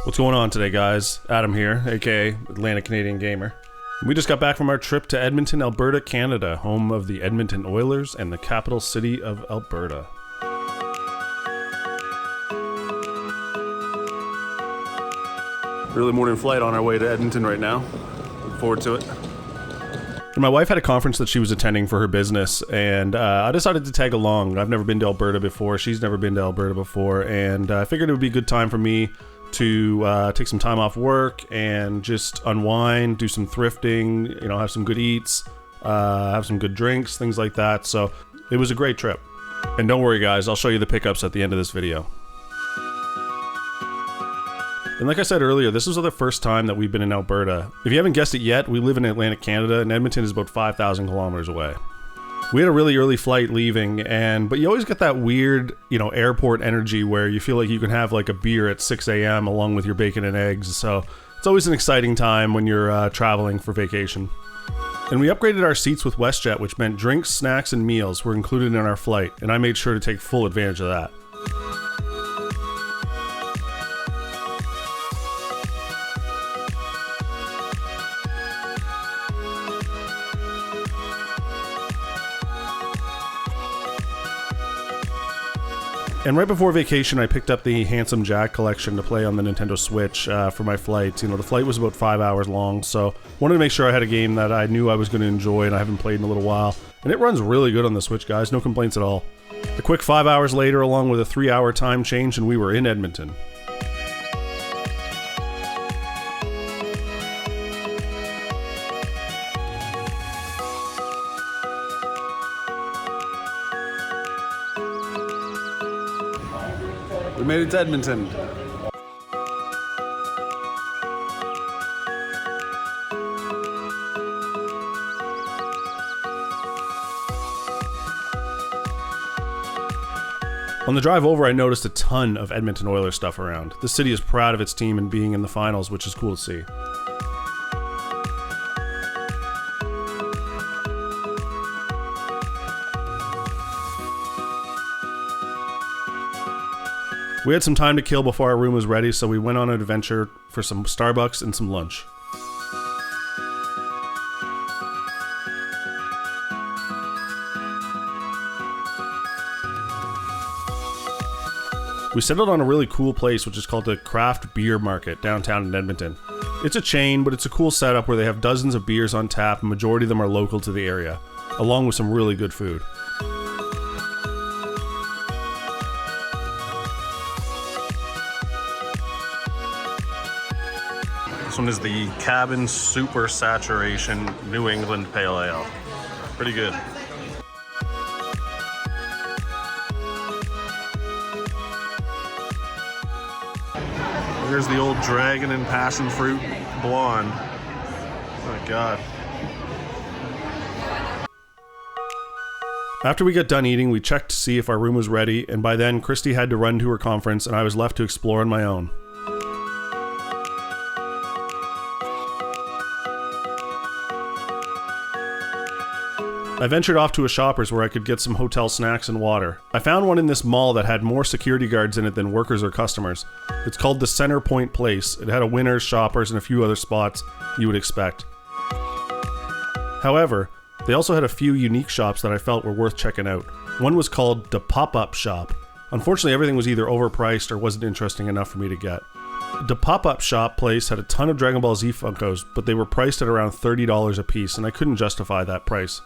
What's going on today, guys? Adam here, aka Atlantic Canadian Gamer. We just got back from our trip to Edmonton, Alberta, Canada, home of the Edmonton Oilers and the capital city of Alberta. Early morning flight on our way to Edmonton right now. Look forward to it. And my wife had a conference that she was attending for her business, and I decided to tag along. I've never been to Alberta before. She's never been to Alberta before, and I figured it would be a good time for me to take some time off work and just unwind, do some thrifting, you know, have some good eats, have some good drinks, things like that. So it was a great trip. And don't worry, guys, I'll show you the pickups at the end of this video. And like I said earlier, this is the first time that we've been in Alberta. If you haven't guessed it yet, we live in Atlantic Canada, and Edmonton is about 5,000 kilometers away. We had a really early flight leaving, but you always get that weird, you know, airport energy where you feel like you can have like a beer at 6 a.m. along with your bacon and eggs. So it's always an exciting time when you're traveling for vacation. And we upgraded our seats with WestJet, which meant drinks, snacks, and meals were included in our flight, and I made sure to take full advantage of that. And right before vacation, I picked up the Handsome Jack collection to play on the Nintendo Switch for my flight. You know, the flight was about 5 hours long, so wanted to make sure I had a game that I knew I was going to enjoy and I haven't played in a little while. And it runs really good on the Switch, guys. No complaints at all. A quick 5 hours later, along with a 3-hour time change, and we were in Edmonton. We made it to Edmonton. On the drive over, I noticed a ton of Edmonton Oilers stuff around. The city is proud of its team and being in the finals, which is cool to see. We had some time to kill before our room was ready, so we went on an adventure for some Starbucks and some lunch. We settled on a really cool place, which is called the Craft Beer Market downtown in Edmonton. It's a chain, but it's a cool setup where they have dozens of beers on tap, and majority of them are local to the area, along with some really good food. This one is the Cabin Super Saturation New England Pale Ale. Pretty good. Here's the old Dragon and Passion Fruit Blonde. Oh my god. After we got done eating, we checked to see if our room was ready, and by then Christy had to run to her conference and I was left to explore on my own. I ventured off to a Shoppers where I could get some hotel snacks and water. I found one in this mall that had more security guards in it than workers or customers. It's called the Center Point Place. It had a Winners, Shoppers, and a few other spots you would expect. However, they also had a few unique shops that I felt were worth checking out. One was called the Pop-Up Shop. Unfortunately, everything was either overpriced or wasn't interesting enough for me to get. The Pop-Up Shop place had a ton of Dragon Ball Z Funkos, but they were priced at around $30 a piece, and I couldn't justify that price.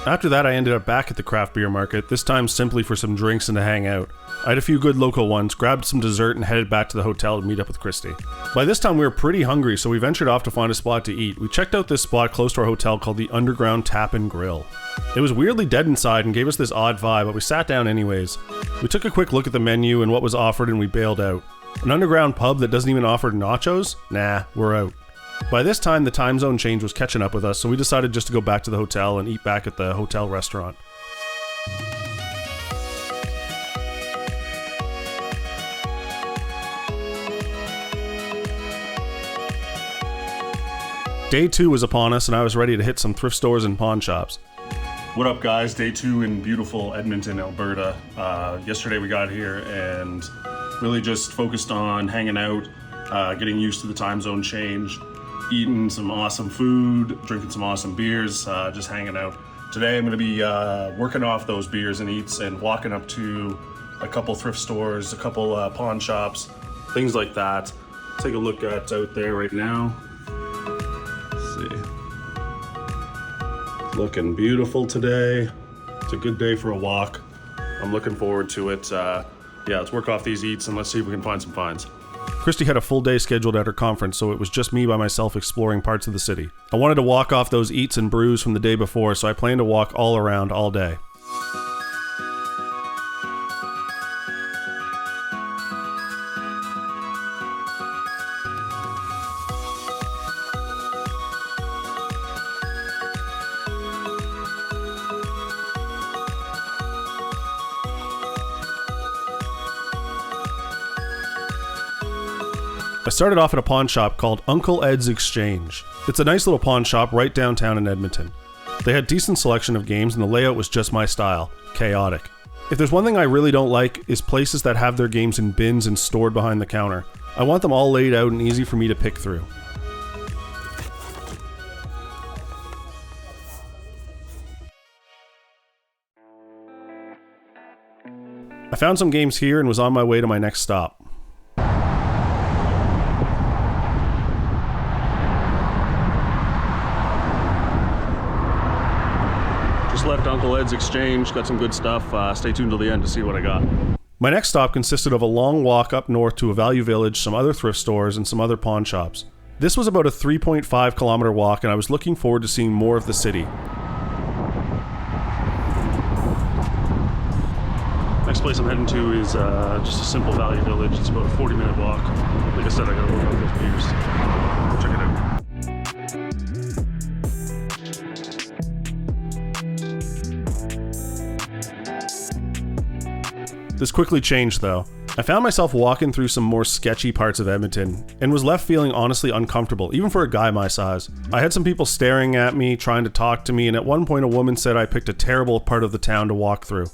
After that, I ended up back at the craft beer market, this time simply for some drinks and to hang out. I had a few good local ones, grabbed some dessert, and headed back to the hotel to meet up with Christy. By this time, we were pretty hungry, so we ventured off to find a spot to eat. We checked out this spot close to our hotel called the Underground Tap and Grill. It was weirdly dead inside and gave us this odd vibe, but we sat down anyways. We took a quick look at the menu and what was offered, and we bailed out. An underground pub that doesn't even offer nachos? Nah, we're out. By this time, the time zone change was catching up with us, so we decided just to go back to the hotel and eat back at the hotel restaurant. Day 2 was upon us and I was ready to hit some thrift stores and pawn shops. What up guys, day 2 in beautiful Edmonton, Alberta. Yesterday we got here and really just focused on hanging out, getting used to the time zone change, eating some awesome food, drinking some awesome beers, just hanging out. Today I'm going to be working off those beers and eats and walking up to a couple thrift stores, a couple pawn shops, things like that. Take a look at out there right now. Let's see. Looking beautiful today. It's a good day for a walk. I'm looking forward to it. Yeah, let's work off these eats and let's see if we can find some finds. Christy had a full day scheduled at her conference, so it was just me by myself exploring parts of the city. I wanted to walk off those eats and brews from the day before, so I planned to walk all around all day. I started off at a pawn shop called Uncle Ed's Exchange. It's a nice little pawn shop right downtown in Edmonton. They had decent selection of games and the layout was just my style, chaotic. If there's one thing I really don't like is places that have their games in bins and stored behind the counter. I want them all laid out and easy for me to pick through. I found some games here and was on my way to my next stop. Left Uncle Ed's Exchange, got some good stuff. Stay tuned till the end to see what I got. My next stop consisted of a long walk up north to a value village, some other thrift stores, and some other pawn shops. This was about a 3.5 kilometer walk, and I was looking forward to seeing more of the city. Next place I'm heading to is just a simple value village. It's about a 40-minute walk. Like I said, I gotta work out those beers. Check it out. This quickly changed though. I found myself walking through some more sketchy parts of Edmonton and was left feeling honestly uncomfortable, even for a guy my size. I had some people staring at me, trying to talk to me, and at one point a woman said I picked a terrible part of the town to walk through.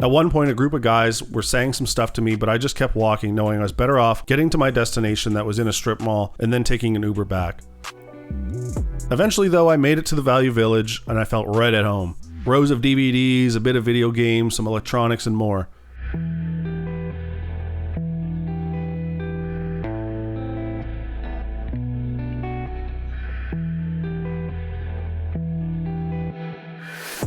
At one point a group of guys were saying some stuff to me, but I just kept walking, knowing I was better off getting to my destination that was in a strip mall and then taking an Uber back. Eventually though, I made it to the Value Village and I felt right at home. Rows of DVDs, a bit of video games, some electronics, and more.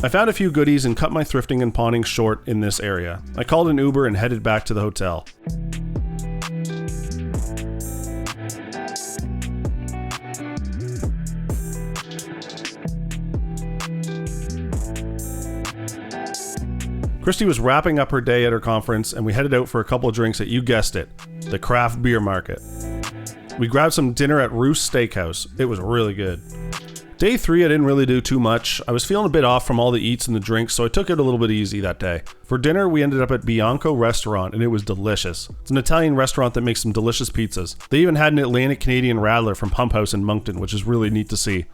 I found a few goodies and cut my thrifting and pawning short in this area. I called an Uber and headed back to the hotel. Christy was wrapping up her day at her conference and we headed out for a couple of drinks at, you guessed it, the craft beer market. We grabbed some dinner at Roost Steakhouse. It was really good. Day 3 I didn't really do too much. I was feeling a bit off from all the eats and the drinks, so I took it a little bit easy that day. For dinner we ended up at Bianco Restaurant and it was delicious. It's an Italian restaurant that makes some delicious pizzas. They even had an Atlantic Canadian Rattler from Pump House in Moncton, which is really neat to see.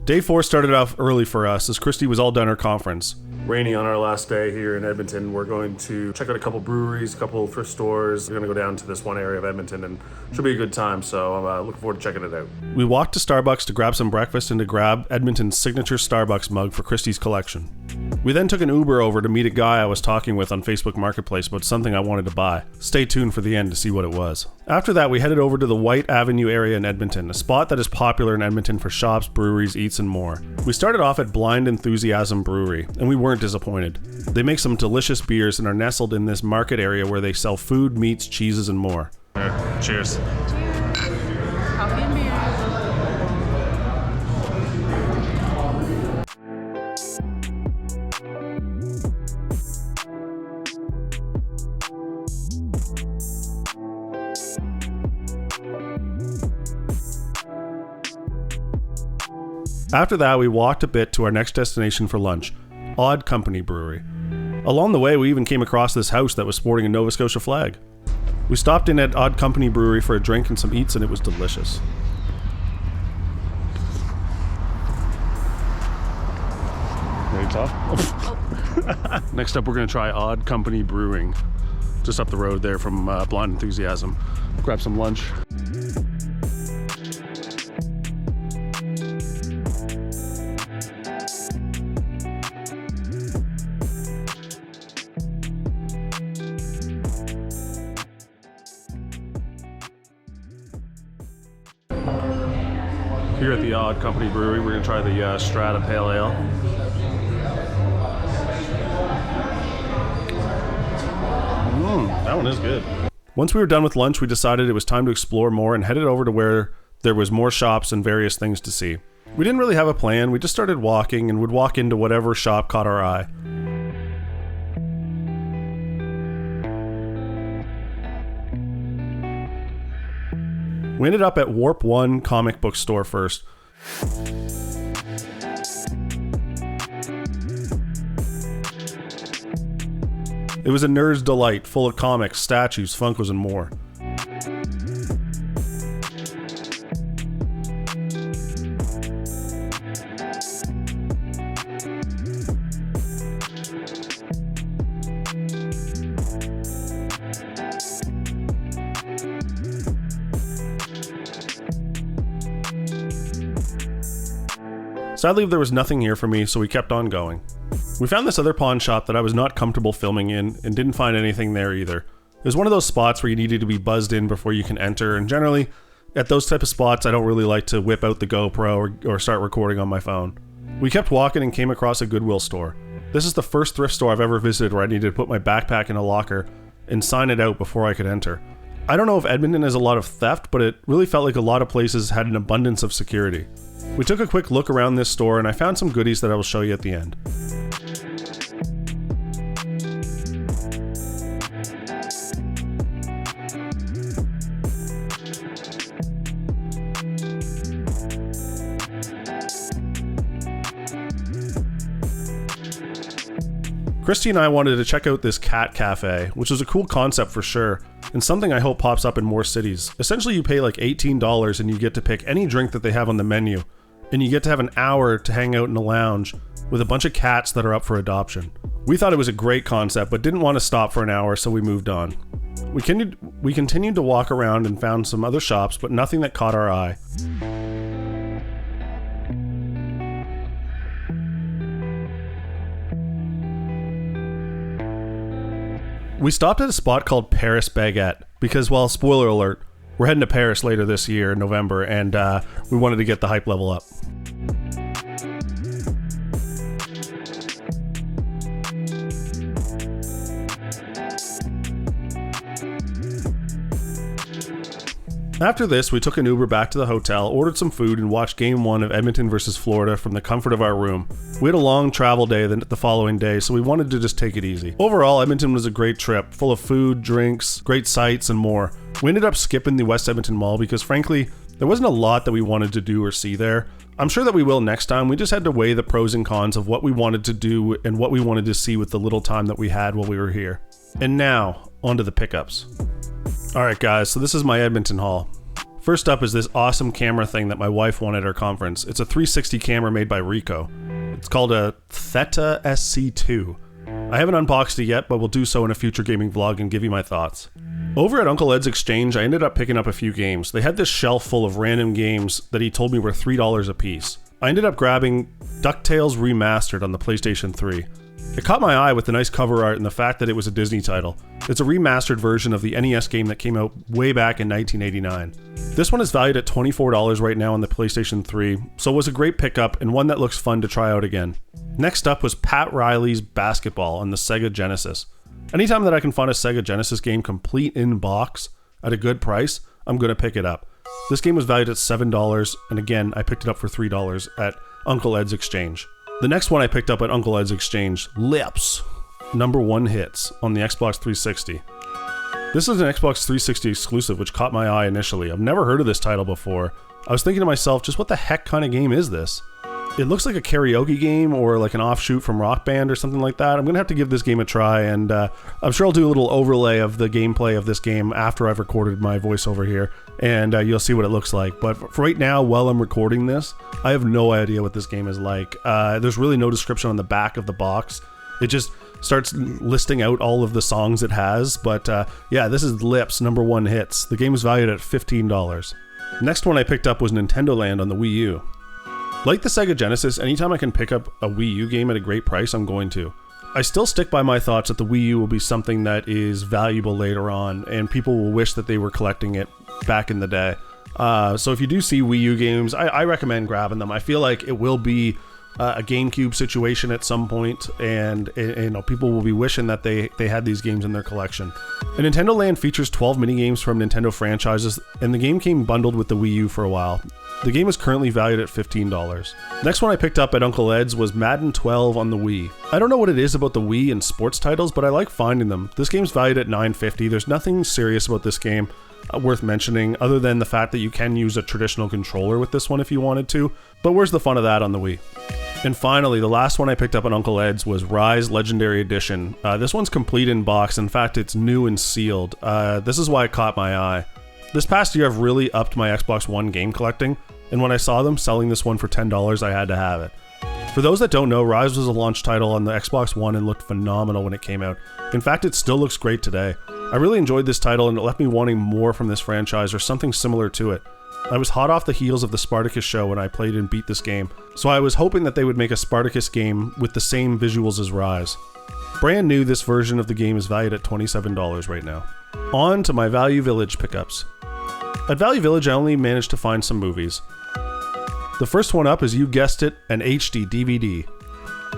Day 4 started off early for us as Christy was all done her conference. Rainy on our last day here in Edmonton. We're going to check out a couple breweries, a couple thrift stores. We're going to go down to this one area of Edmonton and it should be a good time, so I'm looking forward to checking it out. We walked to Starbucks to grab some breakfast and to grab Edmonton's signature Starbucks mug for Christy's collection. We then took an Uber over to meet a guy I was talking with on Facebook Marketplace about something I wanted to buy. Stay tuned for the end to see what it was. After that, we headed over to the White Avenue area in Edmonton, a spot that is popular in Edmonton for shops, breweries, eats, and more. We started off at Blind Enthusiasm Brewery, and we weren't disappointed. They make some delicious beers and are nestled in this market area where they sell food, meats, cheeses, and more. Cheers. Cheers. Coffee and beer. After that, we walked a bit to our next destination for lunch, Odd Company Brewery. Along the way, we even came across this house that was sporting a Nova Scotia flag. We stopped in at Odd Company Brewery for a drink and some eats, and it was delicious. Okay, it's off. Next up, we're gonna try Odd Company Brewing, just up the road there from Blind Enthusiasm. Grab some lunch. Here at the Odd Company Brewery, we're gonna try the Strata Pale Ale. That one is good. Once we were done with lunch, we decided it was time to explore more and headed over to where there was more shops and various things to see. We didn't really have a plan, we just started walking and would walk into whatever shop caught our eye. We ended up at Warp 1 comic book store first. It was a nerd's delight, full of comics, statues, Funkos, and more. Sadly, there was nothing here for me, so we kept on going. We found this other pawn shop that I was not comfortable filming in, and didn't find anything there either. It was one of those spots where you needed to be buzzed in before you can enter, and generally, at those type of spots, I don't really like to whip out the GoPro or start recording on my phone. We kept walking and came across a Goodwill store. This is the first thrift store I've ever visited where I needed to put my backpack in a locker and sign it out before I could enter. I don't know if Edmonton has a lot of theft, but it really felt like a lot of places had an abundance of security. We took a quick look around this store and I found some goodies that I will show you at the end. Christy and I wanted to check out this cat cafe, which is a cool concept for sure, and something I hope pops up in more cities. Essentially, you pay like $18 and you get to pick any drink that they have on the menu, and you get to have an hour to hang out in a lounge with a bunch of cats that are up for adoption. We thought it was a great concept, but didn't want to stop for an hour, so we moved on. We continued to walk around and found some other shops, but nothing that caught our eye. We stopped at a spot called Paris Baguette because, well, spoiler alert, we're heading to Paris later this year in November, and we wanted to get the hype level up. After this, we took an Uber back to the hotel, ordered some food, and watched Game 1 of Edmonton vs. Florida from the comfort of our room. We had a long travel day the following day, so we wanted to just take it easy. Overall, Edmonton was a great trip, full of food, drinks, great sights, and more. We ended up skipping the West Edmonton Mall because, frankly, there wasn't a lot that we wanted to do or see there. I'm sure that we will next time. We just had to weigh the pros and cons of what we wanted to do and what we wanted to see with the little time that we had while we were here. And now, onto the pickups. Alright guys, so this is my Edmonton haul. First up is this awesome camera thing that my wife won at our conference. It's a 360 camera made by Ricoh. It's called a Theta SC2. I haven't unboxed it yet, but will do so in a future gaming vlog and give you my thoughts. Over at Uncle Ed's Exchange, I ended up picking up a few games. They had this shelf full of random games that he told me were $3 a piece. I ended up grabbing DuckTales Remastered on the PlayStation 3. It caught my eye with the nice cover art and the fact that it was a Disney title. It's a remastered version of the NES game that came out way back in 1989. This one is valued at $24 right now on the PlayStation 3, so it was a great pickup and one that looks fun to try out again. Next up was Pat Riley's Basketball on the Sega Genesis. Anytime that I can find a Sega Genesis game complete in box at a good price, I'm going to pick it up. This game was valued at $7, and again, I picked it up for $3 at Uncle Ed's Exchange. The next one I picked up at Uncle Ed's Exchange, Lips, #1 hits on the Xbox 360. This is an Xbox 360 exclusive which caught my eye initially. I've never heard of this title before. I was thinking to myself, just what the heck kind of game is this? It looks like a karaoke game or like an offshoot from Rock Band or something like that. I'm going to have to give this game a try, and I'm sure I'll do a little overlay of the gameplay of this game after I've recorded my voiceover here. and you'll see what it looks like. But for right now, while I'm recording this, I have no idea what this game is like. There's really no description on the back of the box. It just starts listing out all of the songs it has. But yeah, this is Lips #1 hits. The game is valued at $15. Next one I picked up was Nintendo Land on the Wii U. Like the Sega Genesis, anytime I can pick up a Wii U game at a great price, I'm going to. I still stick by my thoughts that the Wii U will be something that is valuable later on, and people will wish that they were collecting it back in the day. So if you do see Wii U games, I recommend grabbing them. I feel like it will be a GameCube situation at some point, and you know, people will be wishing that they had these games in their collection. And Nintendo Land features 12 minigames from Nintendo franchises, and the game came bundled with the Wii U for a while. The game is currently valued at $15. Next one I picked up at Uncle Ed's was Madden 12 on the Wii. I don't know what it is about the Wii and sports titles, but I like finding them. This game's valued at $9.50. There's nothing serious about this game worth mentioning, other than the fact that you can use a traditional controller with this one if you wanted to, but where's the fun of that on the Wii? And finally, the last one I picked up at Uncle Ed's was Rise Legendary Edition. This one's complete in box. In fact, it's new and sealed. This is why it caught my eye. This past year, I've really upped my Xbox One game collecting, and when I saw them selling this one for $10, I had to have it. For those that don't know, Rise was a launch title on the Xbox One and looked phenomenal when it came out. In fact, it still looks great today. I really enjoyed this title, and it left me wanting more from this franchise or something similar to it. I was hot off the heels of the Spartacus show when I played and beat this game, so I was hoping that they would make a Spartacus game with the same visuals as Rise. Brand new, this version of the game is valued at $27 right now. On to my Value Village pickups. At Value Village, I only managed to find some movies. The first one up is, you guessed it, an HD DVD.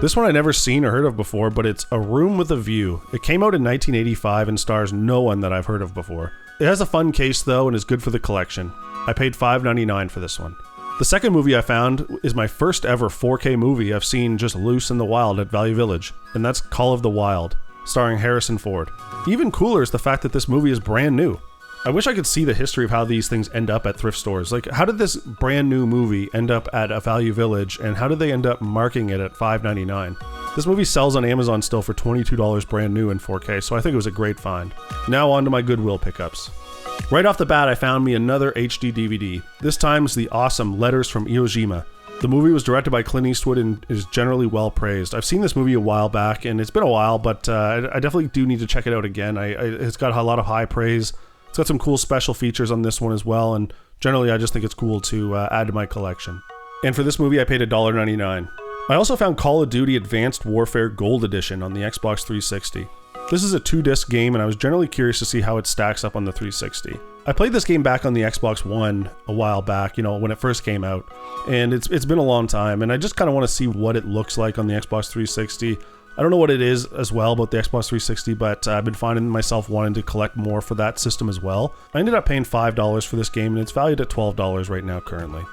This one I'd never seen or heard of before, but it's A Room with a View. It came out in 1985 and stars no one that I've heard of before. It has a fun case though and is good for the collection. I paid $5.99 for this one. The second movie I found is my first ever 4K movie I've seen just loose in the wild at Value Village, and that's Call of the Wild, starring Harrison Ford. Even cooler is the fact that this movie is brand new. I wish I could see the history of how these things end up at thrift stores. Like, how did this brand new movie end up at a Value Village, and how did they end up marking it at $5.99? This movie sells on Amazon still for $22 brand new in 4K, so I think it was a great find. Now on to my Goodwill pickups. Right off the bat, I found me another HD DVD. This time it's the awesome Letters from Iwo Jima. The movie was directed by Clint Eastwood and is generally well praised. I've seen this movie a while back, and it's been a while, but I definitely do need to check it out again. It's got a lot of high praise. It's got some cool special features on this one as well, and generally I just think it's cool to add to my collection. And for this movie I paid $1.99. I also found Call of Duty Advanced Warfare Gold Edition on the Xbox 360. This is a 2-disc game, and I was generally curious to see how it stacks up on the 360. I played this game back on the Xbox One a while back, you know, when it first came out, and it's been a long time, and I just kind of want to see what it looks like on the Xbox 360. I don't know what it is as well about the Xbox 360, but I've been finding myself wanting to collect more for that system as well. I ended up paying $5 for this game, and it's valued at $12 right now currently.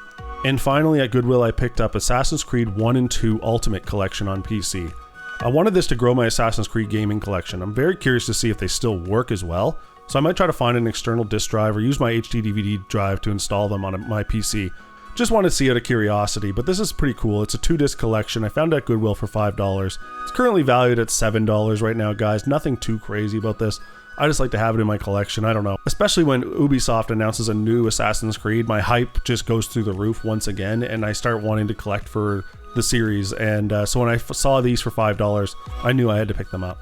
And finally, at Goodwill, I picked up Assassin's Creed 1 and 2 Ultimate Collection on PC. I wanted this to grow my Assassin's Creed gaming collection. I'm very curious to see if they still work as well, so I might try to find an external disk drive or use my HD DVD drive to install them on my PC. Just want to see out of curiosity, but this is pretty cool. It's a 2-disc collection. I found it at Goodwill for $5. It's currently valued at $7 right now, guys. Nothing too crazy about this. I just like to have it in my collection. I don't know. Especially when Ubisoft announces a new Assassin's Creed, my hype just goes through the roof once again, and I start wanting to collect for the series. And so when I saw these for $5, I knew I had to pick them up.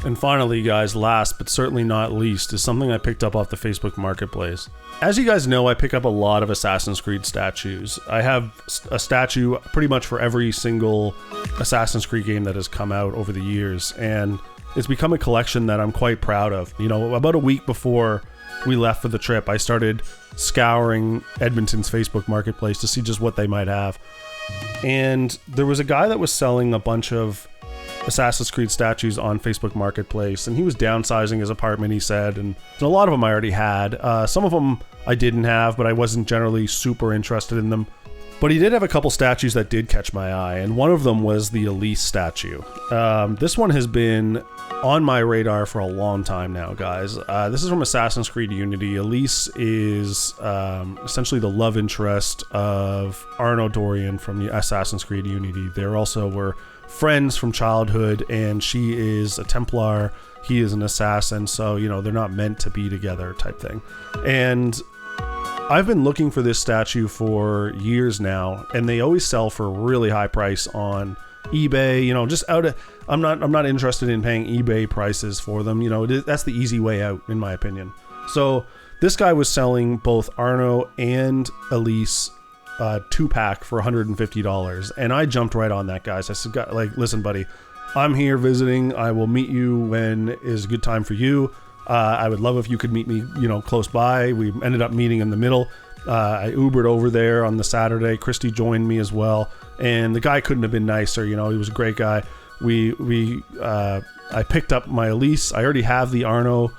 And finally, guys, last but certainly not least, is something I picked up off the Facebook Marketplace. As you guys know, I pick up a lot of Assassin's Creed statues. I have a statue pretty much for every single Assassin's Creed game that has come out over the years, and it's become a collection that I'm quite proud of. You know, about a week before we left for the trip, I started scouring Edmonton's Facebook Marketplace to see just what they might have. And there was a guy that was selling a bunch of Assassin's Creed statues on Facebook Marketplace, and he was downsizing his apartment, he said, and a lot of them I already had. Some of them I didn't have, but I wasn't generally super interested in them. But he did have a couple statues that did catch my eye, and one of them was the Elise statue. This one has been on my radar for a long time now, guys. This is from Assassin's Creed Unity. Elise is essentially the love interest of Arno Dorian from Assassin's Creed Unity. They also were friends from childhood, and she is a Templar, he is an assassin, so, you know, they're not meant to be together type thing. And I've been looking for this statue for years now, and they always sell for a really high price on eBay. You know, just out of I'm not interested in paying eBay prices for them. You know, that's the easy way out, in my opinion. So this guy was selling both Arno and Elise 2-pack for $150, and I jumped right on that, guys. I said, like, listen, buddy, I'm here visiting. I will meet you when is a good time for you. I would love if you could meet me, you know, close by. We ended up meeting in the middle. I Ubered over there on the Saturday. Christy joined me as well, and the guy couldn't have been nicer. You know, he was a great guy. I picked up my Elise. I already have the Arno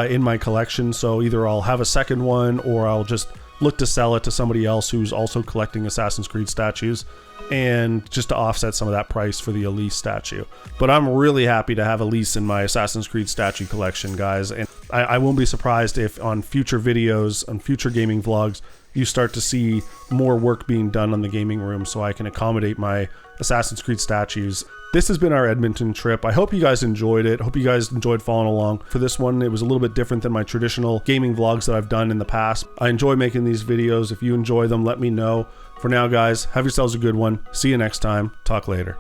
in my collection, so either I'll have a second one or I'll just look to sell it to somebody else who's also collecting Assassin's Creed statues, and just to offset some of that price for the Elise statue. But I'm really happy to have Elise in my Assassin's Creed statue collection, guys, and I won't be surprised if on future videos, on future gaming vlogs, you start to see more work being done on the gaming room so I can accommodate my Assassin's Creed statues. This has been our Edmonton trip. I hope you guys enjoyed it. Hope you guys enjoyed following along. For this one, it was a little bit different than my traditional gaming vlogs that I've done in the past. I enjoy making these videos. If you enjoy them, let me know. For now, guys, have yourselves a good one. See you next time. Talk later.